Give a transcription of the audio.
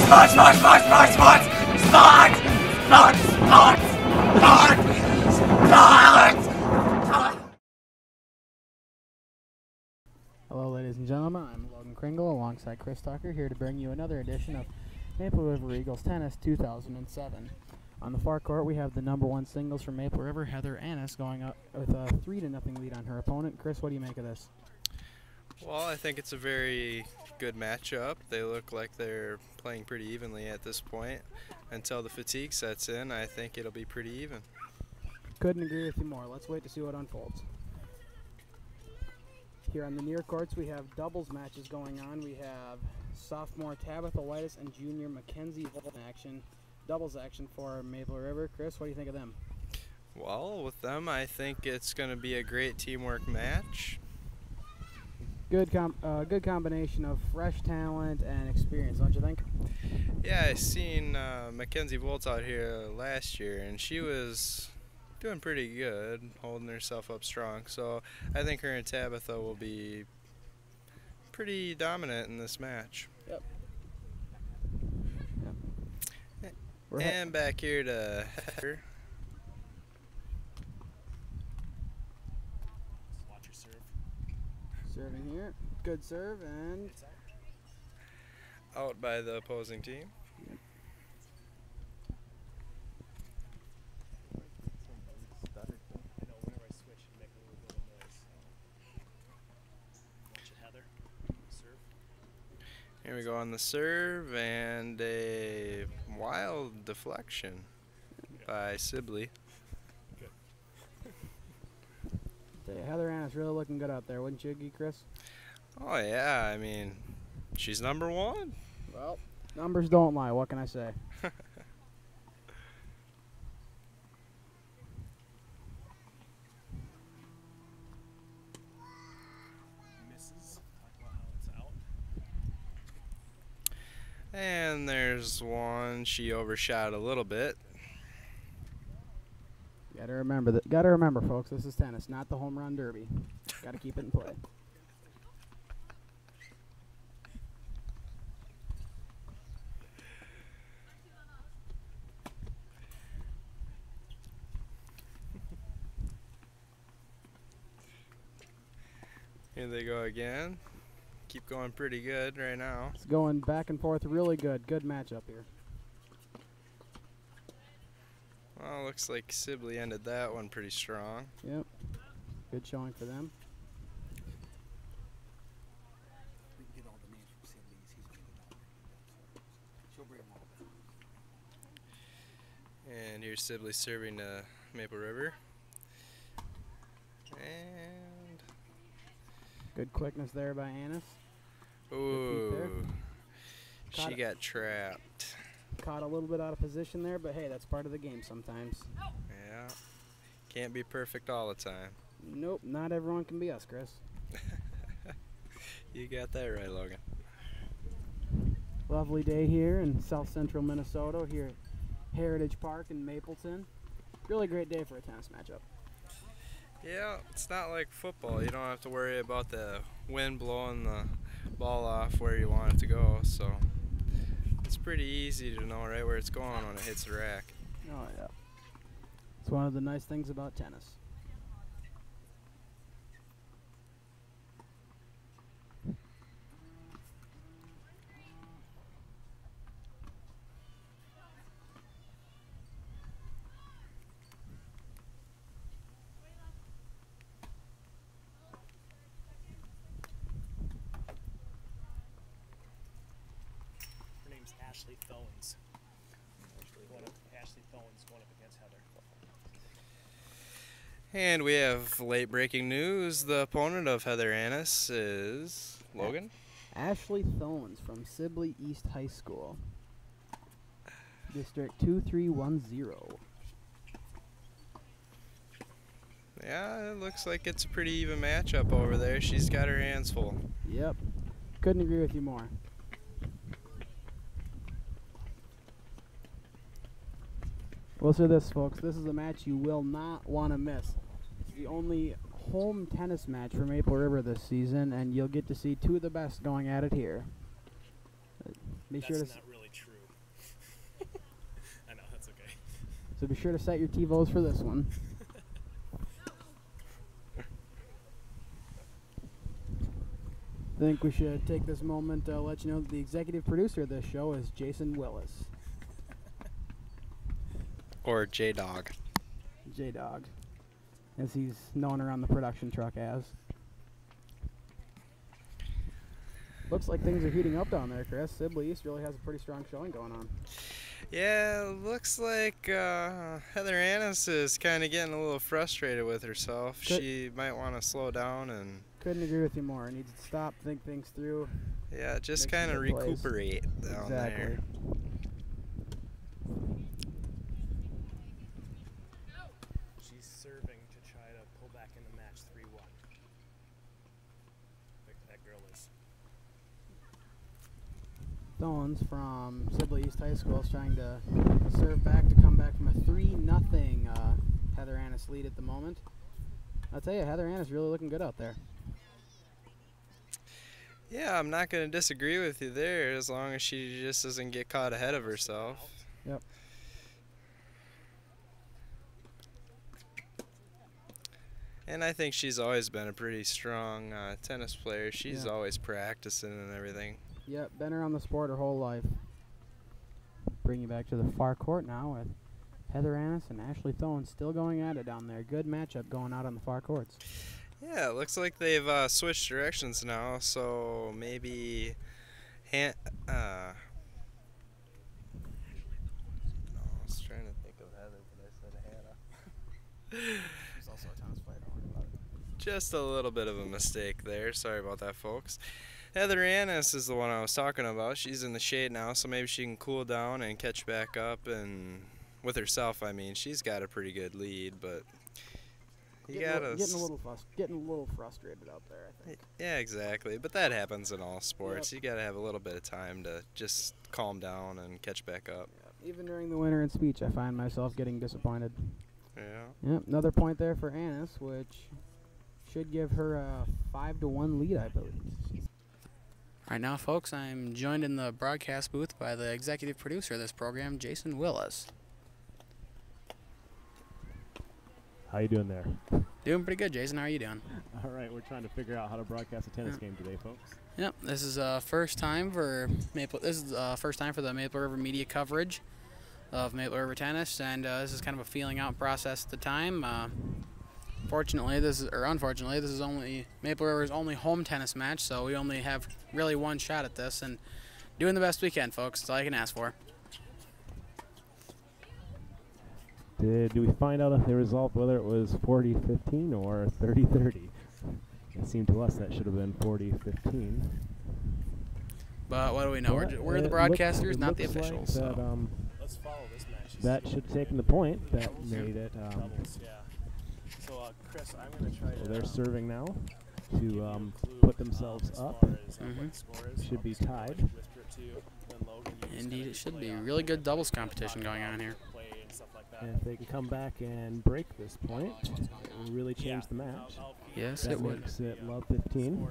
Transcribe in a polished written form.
Hello, ladies and gentlemen. I'm Logan Kringle alongside Chris Tucker here to bring you another edition of Maple River Eagles Tennis 2007. On the far court, we have the #1 singles from Maple River, Heather Annis, going up with a 3-0 lead on her opponent. Chris, what do you make of this? Well, I think it's a very good matchup. They look like they're playing pretty evenly at this point. Until the fatigue sets in, I think it'll be pretty even. Couldn't agree with you more. Let's wait to see what unfolds. Here on the near courts, we have doubles matches going on. We have sophomore Tabitha Woitas and junior Mackenzie Volz action, doubles action for Maple River. Chris, what do you think of them? Well, with them, I think it's going to be a great teamwork match. Good combination of fresh talent and experience, don't you think? Yeah, I seen Mackenzie Volz out here last year, and she was doing pretty good, holding herself up strong. So I think her and Tabitha will be pretty dominant in this match. Yep. And back here to Heather. Watch your serve. Serving here. Good serve and Out by the opposing team. Yep. I know whenever I switch, you make a little bit of noise. Watch it, Heather. Serve. Here we go on the serve, and a wild deflection by Sibley. Heather Annis really looking good out there, wouldn't you agree, Chris? Oh yeah, I mean, she's #1. Well, numbers don't lie, what can I say? Misses. Talk about how it's out. And there's one, she overshot a little bit. Gotta remember, folks, this is tennis, not the home run derby. Gotta keep it in play. Here they go again. Keep going pretty good right now. It's going back and forth really good. Good matchup here. Well, looks like Sibley ended that one pretty strong. Yep. Good showing for them. We can get all the names from Sibley. He's going to get it all. She'll bring them all. And here's Sibley serving to Maple River. And Good quickness there by Annis. ooh, Caught she it. got trapped. Caught a little bit out of position there, but hey, that's part of the game sometimes. Yeah, can't be perfect all the time. Nope, not everyone can be us, Chris. You got that right, Logan. Lovely day here in South Central Minnesota, here at Heritage Park in Mapleton. Really great day for a tennis matchup. Yeah, it's not like football. You don't have to worry about the wind blowing the ball off where you want it to go, so it's pretty easy to know right where it's going when it hits the rack. Oh yeah. It's one of the nice things about tennis. Her name's Ashley Thones. Ashley Thones going up against Heather. And we have late breaking news. The opponent of Heather Annis is Logan. Ashley Thones from Sibley East High School. District 2310. Yeah, it looks like it's a pretty even matchup over there. She's got her hands full. Yep. Couldn't agree with you more. We'll say this, folks. This is a match you will not want to miss. It's the only home tennis match for Maple River this season, and you'll get to see two of the best going at it here. Be sure to That's not really true. So be sure to set your TiVos for this one. I think we should take this moment to let you know that the executive producer of this show is Jason Willis. Or J-Dog. J-Dog, as he's known around the production truck as. Looks like things are heating up down there, Chris. Sibley East really has a pretty strong showing going on. Yeah, looks like Heather Annis is kind of getting a little frustrated with herself. She might want to slow down and... Couldn't agree with you more. Needs to stop, think things through. Yeah, just kind of recuperate down there. She's serving to try to pull back in the match 3-1. That girl is. Stones from Sibley East High School is trying to serve back to come back from a 3-0 Heather Annis lead at the moment. I'll tell you, Heather Annis really looking good out there. Yeah, I'm not going to disagree with you there as long as she just doesn't get caught ahead of herself. Yep. And I think she's always been a pretty strong tennis player. She's always practicing and everything. Yep, been around the sport her whole life. Bring you back to the far court now with Heather Annis and Ashley Thone still going at it down there. Good matchup going out on the far courts. Yeah, it looks like they've switched directions now, so maybe I was trying to think of Heather, but I said Hannah. She's also a tennis player, don't worry about it. Just a little bit of a mistake there. Sorry about that, folks. Heather Annis is the one I was talking about. She's in the shade now, so maybe she can cool down and catch back up. And with herself, I mean, she's got a pretty good lead, but you gotta getting a little frustrated out there, I think. Yeah, exactly. But that happens in all sports. You gotta have a little bit of time to just calm down and catch back up. Yep. Even during the winter in speech, I find myself getting disappointed. Yeah. Yep. Another point there for Annis, which should give her a 5-1 lead, I believe. All right, now, folks, I'm joined in the broadcast booth by the executive producer of this program, Jason Willis. How you doing there? Doing pretty good, Jason. How are you doing? All right, we're trying to figure out how to broadcast a tennis game today, folks. Yep, this is first time for first time for the Maple River media coverage of Maple River tennis, and this is kind of a feeling out process at the time. Unfortunately, this is only Maple River's only home tennis match, so we only have really one shot at this, and doing the best we can, folks. That's all I can ask for. Did we find out if the result, whether it was 40-15 or 30-30? It seemed to us that should have been 40-15. But what do we know? We're the broadcasters, not the officials. Like that, let's follow this match. that should have taken the point. That made it. Yeah. So, Chris, I'm going to try to. They're serving now to put themselves up. Should be tied. Indeed, it should be. Really good doubles competition going on here. And if they can come back and break this point, it will really change the match. Yes, that it would. makes it love 15.